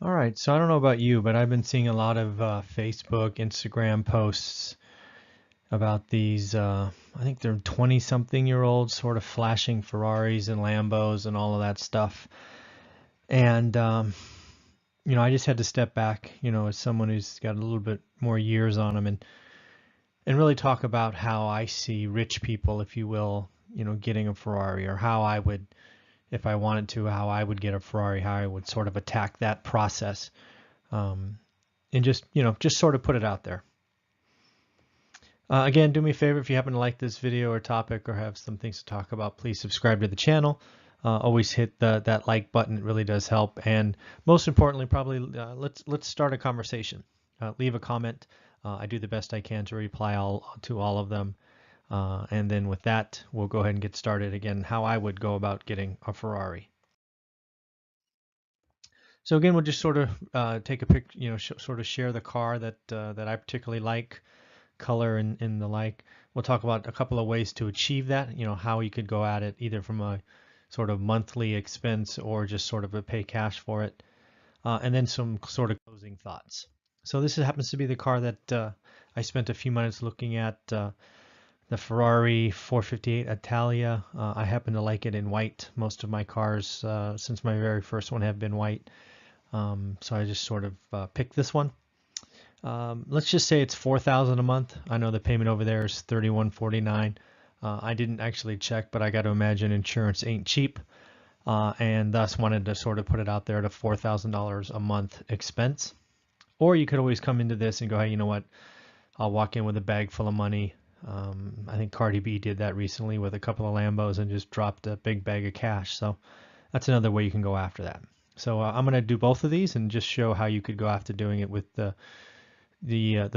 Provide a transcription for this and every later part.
All right, so I don't know about you, but I've been seeing a lot of Facebook, Instagram posts about these, I think they're 20-something-year-olds sort of flashing Ferraris and Lambos and all of that stuff. And, I just had to step back, as someone who's got a little bit more years on them and really talk about how I see rich people, if you will, getting a Ferrari, or how I would, if I wanted to, how I would get a Ferrari, how I would sort of attack that process. And just sort of put it out there. Again, do me a favor, if you happen to like this video or topic or have some things to talk about, please subscribe to the channel. Always hit that like button. It really does help. And most importantly, probably let's start a conversation. Leave a comment. I do the best I can to reply to all of them. And then with that, we'll go ahead and get started. Again, how I would go about getting a Ferrari. So again, we'll just sort of take a pic, sort of share the car that I particularly like, color and the like. We'll talk about a couple of ways to achieve that, how you could go at it either from a sort of monthly expense or just sort of a pay cash for it. And then some sort of closing thoughts. So this happens to be the car that I spent a few minutes looking at, the Ferrari 458 Italia. I happen to like it in white. Most of my cars, since my very first one, have been white. So I just sort of picked this one. Let's just say it's $4,000 a month. I know the payment over there is $31.49. I didn't actually check, but I got to imagine insurance ain't cheap, and thus wanted to sort of put it out there at a $4,000 a month expense. Or you could always come into this and go, hey, you know what? I'll walk in with a bag full of money. I think Cardi B did that recently with a couple of Lambos and just dropped a big bag of cash. So that's another way you can go after that. So I'm going to do both of these and just show how you could go after doing it with the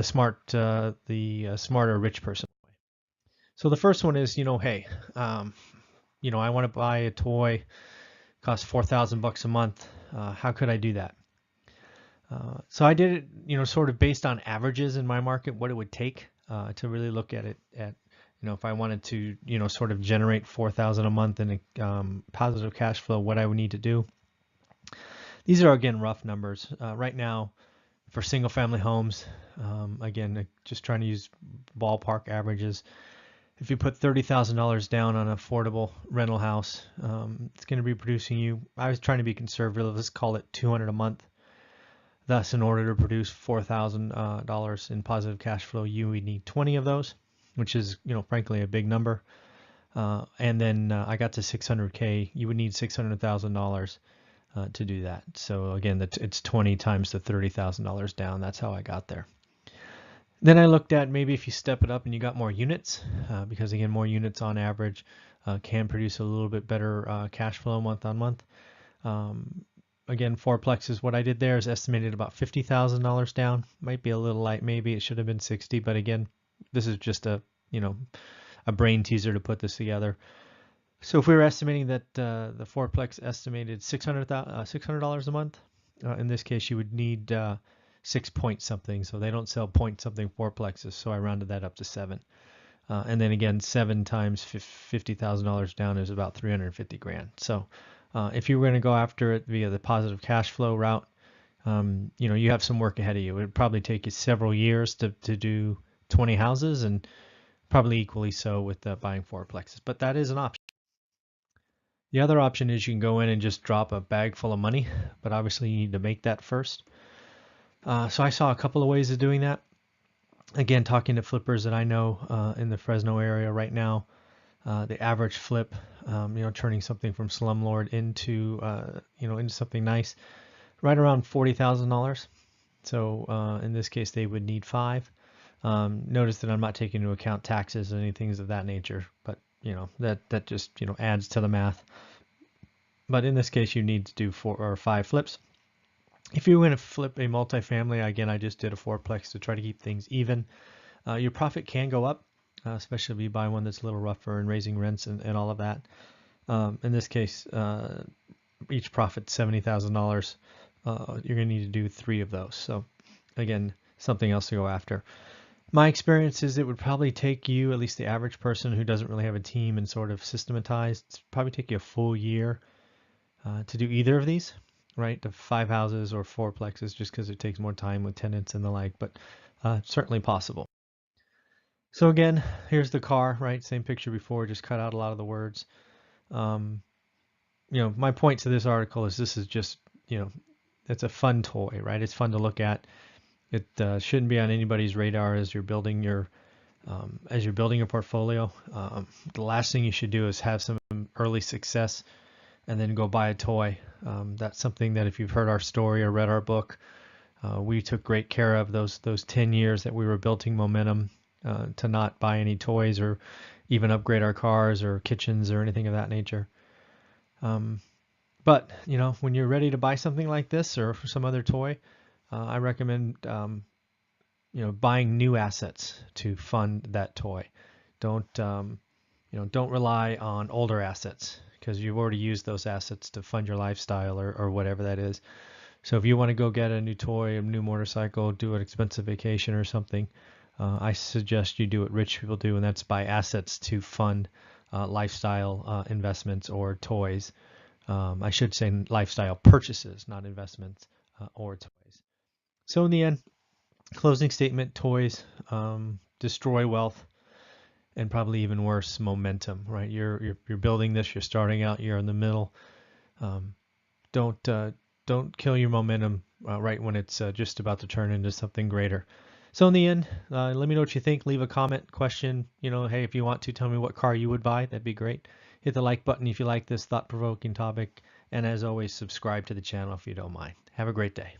smarter rich person way. So the first one is, hey, I want to buy a toy, costs $4,000 a month. How could I do that? So I did it, sort of based on averages in my market, what it would take to really look at it if I wanted to, sort of generate $4,000 a month in positive cash flow, what I would need to do. These are, again, rough numbers. Right now, for single family homes, again, just trying to use ballpark averages. If you put $30,000 down on an affordable rental house, it's going to be producing you, I was trying to be conservative, let's call it $200 a month. Thus, in order to produce $4,000 in positive cash flow, you would need 20 of those, which is, frankly, a big number. And then I got to 600K, you would need $600,000 to do that. So again, it's 20 times the $30,000 down. That's how I got there. Then I looked at maybe if you step it up and you got more units, because again, more units on average can produce a little bit better cash flow month on month. Again, fourplexes, what I did there is estimated about $50,000 down. Might be a little light, maybe it should have been 60, but again, this is just a brain teaser to put this together. So if we were estimating that the fourplex estimated $600 a month, in this case you would need 6 point something. So they don't sell point something fourplexes, so I rounded that up to 7. And then again, 7 times $50,000 down is about 350 grand. So if you were going to go after it via the positive cash flow route, you have some work ahead of you. It would probably take you several years to do 20 houses, and probably equally so with buying fourplexes. But that is an option. The other option is you can go in and just drop a bag full of money, but obviously you need to make that first. So I saw a couple of ways of doing that. Again, talking to flippers that I know in the Fresno area right now, the average flip, turning something from slumlord into something nice, right around $40,000. So in this case, they would need 5. Notice that I'm not taking into account taxes and any things of that nature, but that just adds to the math. But in this case, you need to do 4 or 5 flips. If you're going to flip a multifamily, again, I just did a fourplex to try to keep things even. Your profit can go up, especially if you buy one that's a little rougher and raising rents and all of that. In this case, each profit $70,000. You're going to need to do 3 of those. So again, something else to go after. My experience is it would probably take you, at least the average person who doesn't really have a team and sort of systematized, probably take you a full year to do either of these. right, to 5 houses or 4plexes just because it takes more time with tenants and the like, but certainly possible. So again, here's the car, right? Same picture before, just cut out a lot of the words. Um, my point to this article is this is just, it's a fun toy, right? It's fun to look at. It shouldn't be on anybody's radar as you're building your portfolio. The last thing you should do is have some early success and then go buy a toy. That's something that if you've heard our story or read our book, we took great care of those 10 years that we were building momentum to not buy any toys or even upgrade our cars or kitchens or anything of that nature. But when you're ready to buy something like this or some other toy, I recommend buying new assets to fund that toy. Don't don't rely on older assets because you've already used those assets to fund your lifestyle or whatever that is. So if you want to go get a new toy, a new motorcycle, do an expensive vacation or something, I suggest you do what rich people do, and that's buy assets to fund lifestyle investments or toys. I should say lifestyle purchases, not investments or toys. So in the end, closing statement, toys destroy wealth and probably even worse, momentum, right? You're building this, you're starting out, you're in the middle. Don't kill your momentum right when it's just about to turn into something greater. So in the end, let me know what you think. Leave a comment, question. Hey, if you want to tell me what car you would buy, that'd be great. Hit the like button if you like this thought-provoking topic. And as always, subscribe to the channel if you don't mind. Have a great day.